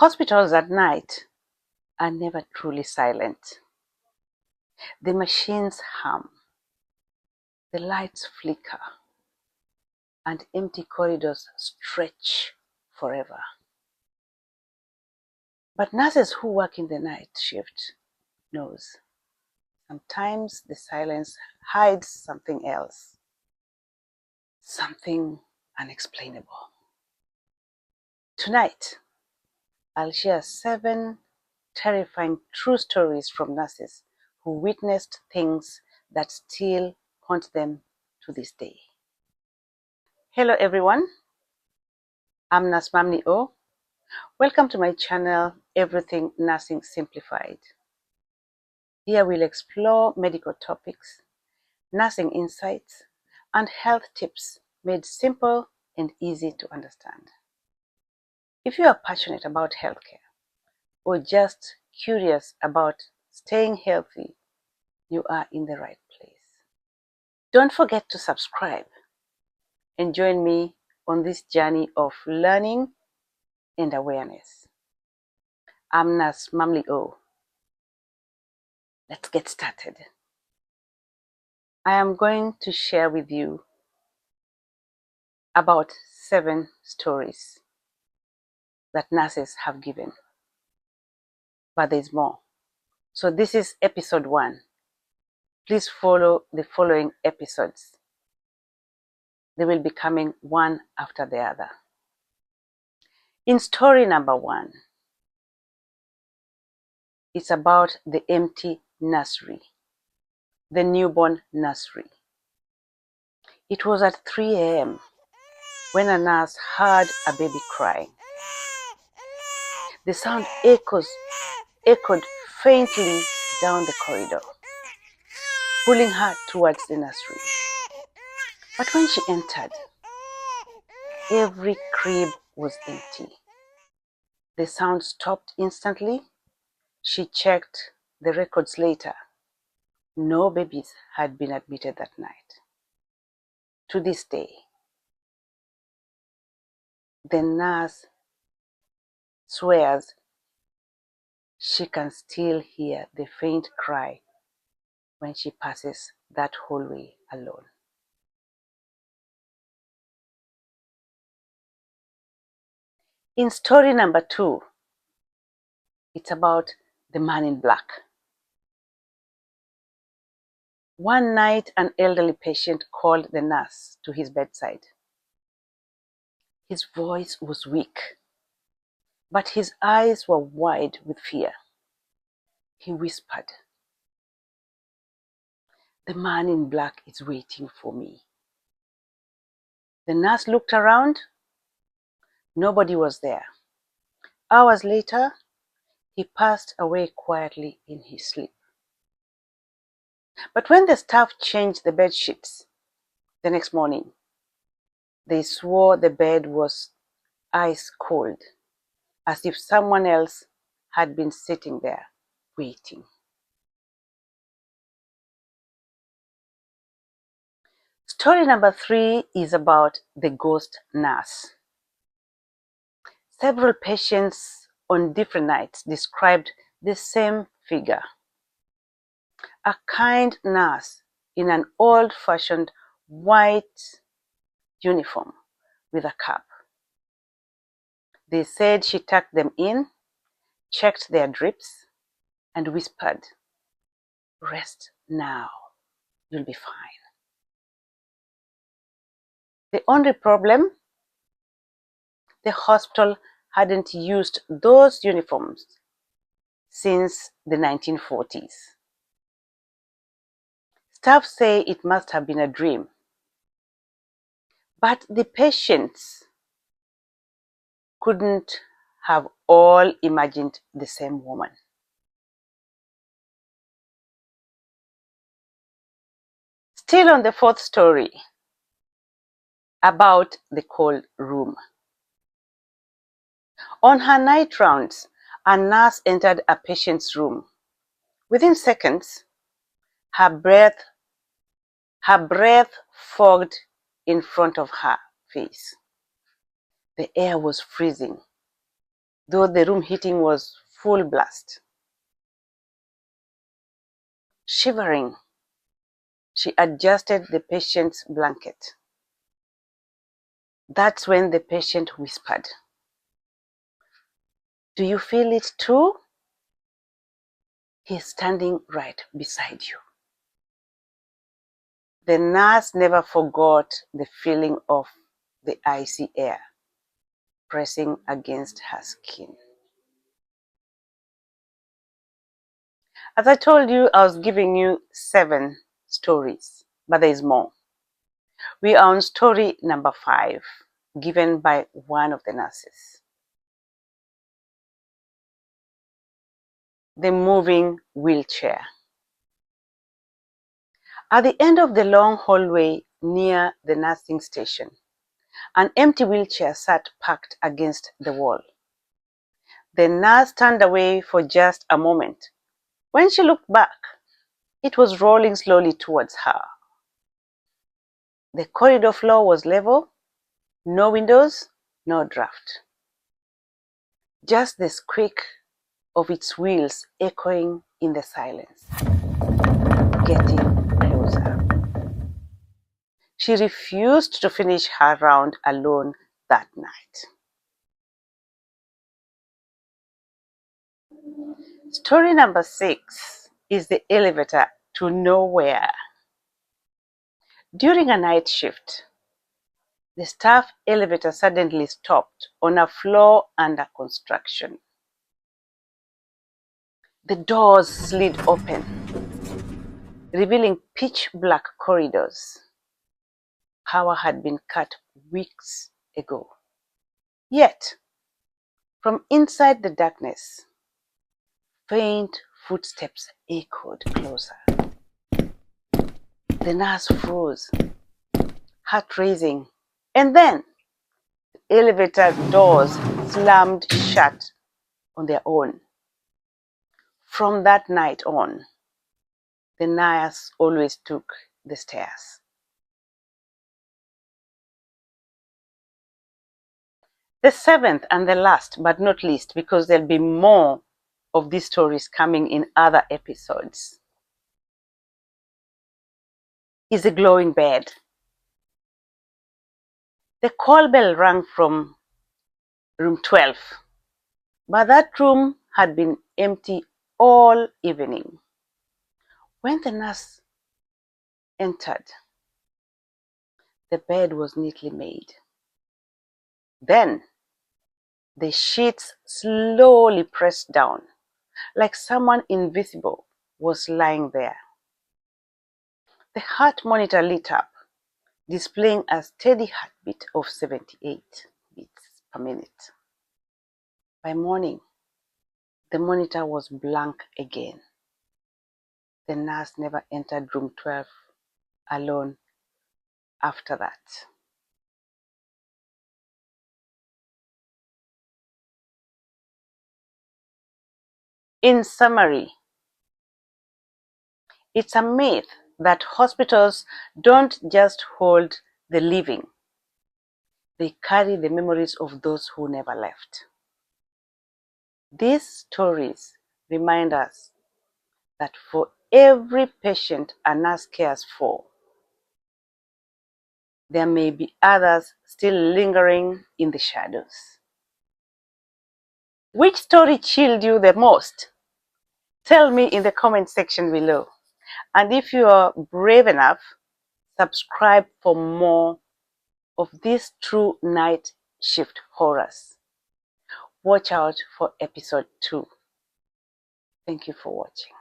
Hospitals at night are never truly silent. The machines hum, the lights flicker, and empty corridors stretch forever. But nurses who work in the night shift knows sometimes the silence hides something else, something unexplainable. Tonight, I'll share 7 terrifying true stories from nurses who witnessed things that still haunt them to this day. Hello everyone, I'm Nurse Mamni O. Welcome to my channel, Everything Nursing Simplified. Here we'll explore medical topics, nursing insights, and health tips made simple and easy to understand. If you are passionate about healthcare or just curious about staying healthy, you are in the right place. Don't forget to subscribe and join me on this journey of learning and awareness. I'm Nurse Mamli O. Let's get started. I am going to share with you about 7 stories that nurses have given. But there's more. So this is episode 1. Please follow the following episodes. They will be coming one after the other. In story number 1, it's about the empty nursery, the newborn nursery. It was at 3 a.m. when a nurse heard a baby crying. The sound echoed faintly down the corridor, pulling her towards the nursery. But when she entered, every crib was empty. The sound stopped instantly. She checked the records later. No babies had been admitted that night. To this day, the nurse swears she can still hear the faint cry when she passes that hallway alone. In story number 2, it's about the man in black. One night, an elderly patient called the nurse to his bedside. His voice was weak, but his eyes were wide with fear. He whispered, "The man in black is waiting for me." The nurse looked around. Nobody was there. Hours later, he passed away quietly in his sleep. But when the staff changed the bed sheets the next morning, they swore the bed was ice cold, as if someone else had been sitting there waiting. Story number 3 is about the ghost nurse. Several patients on different nights described the same figure. A kind nurse in an old-fashioned white uniform with a cap. They said she tucked them in, checked their drips, and whispered, "Rest now, you'll be fine." The only problem, the hospital hadn't used those uniforms since the 1940s. Staff say it must have been a dream, but the patients couldn't have all imagined the same woman. Still on the 4th story, about the cold room. On her night rounds, a nurse entered a patient's room. Within seconds, her breath fogged in front of her face. The air was freezing. though the room heating was full blast. Shivering, she adjusted the patient's blanket. That's when the patient whispered, "Do you feel it too? He's standing right beside you." The nurse never forgot the feeling of the icy air pressing against her skin. As I told you, I was giving you 7 stories, but there is more. We are on story number 5, given by one of the nurses. The moving wheelchair. At the end of the long hallway near the nursing station, an empty wheelchair sat parked against the wall. The nurse turned away for just a moment. When she looked back, it was rolling slowly towards her. The corridor floor was level, no windows, no draft. Just the squeak of its wheels echoing in the silence, getting closer. She refused to finish her round alone that night. Story number 6 is the elevator to nowhere. During a night shift, the staff elevator suddenly stopped on a floor under construction. The doors slid open, revealing pitch black corridors. Power had been cut weeks ago. Yet, from inside the darkness, faint footsteps echoed closer. The nurse froze, heart racing, and then the elevator doors slammed shut on their own. From that night on, the nurse always took the stairs. The 7th and the last, but not least, because there'll be more of these stories coming in other episodes, is a glowing bed. The call bell rang from room 12, but that room had been empty all evening. When the nurse entered, the bed was neatly made. Then the sheets slowly pressed down, like someone invisible was lying there. The heart monitor lit up, displaying a steady heartbeat of 78 beats per minute. By morning, the monitor was blank again. The nurse never entered room 12 alone after that. In summary, it's a myth that hospitals don't just hold the living, they carry the memories of those who never left. These stories remind us that for every patient a nurse cares for, there may be others still lingering in the shadows. Which story chilled you the most? Tell me in the comment section below. And if you are brave enough, subscribe for more of these true night shift horrors. Watch out for episode 2. Thank you for watching.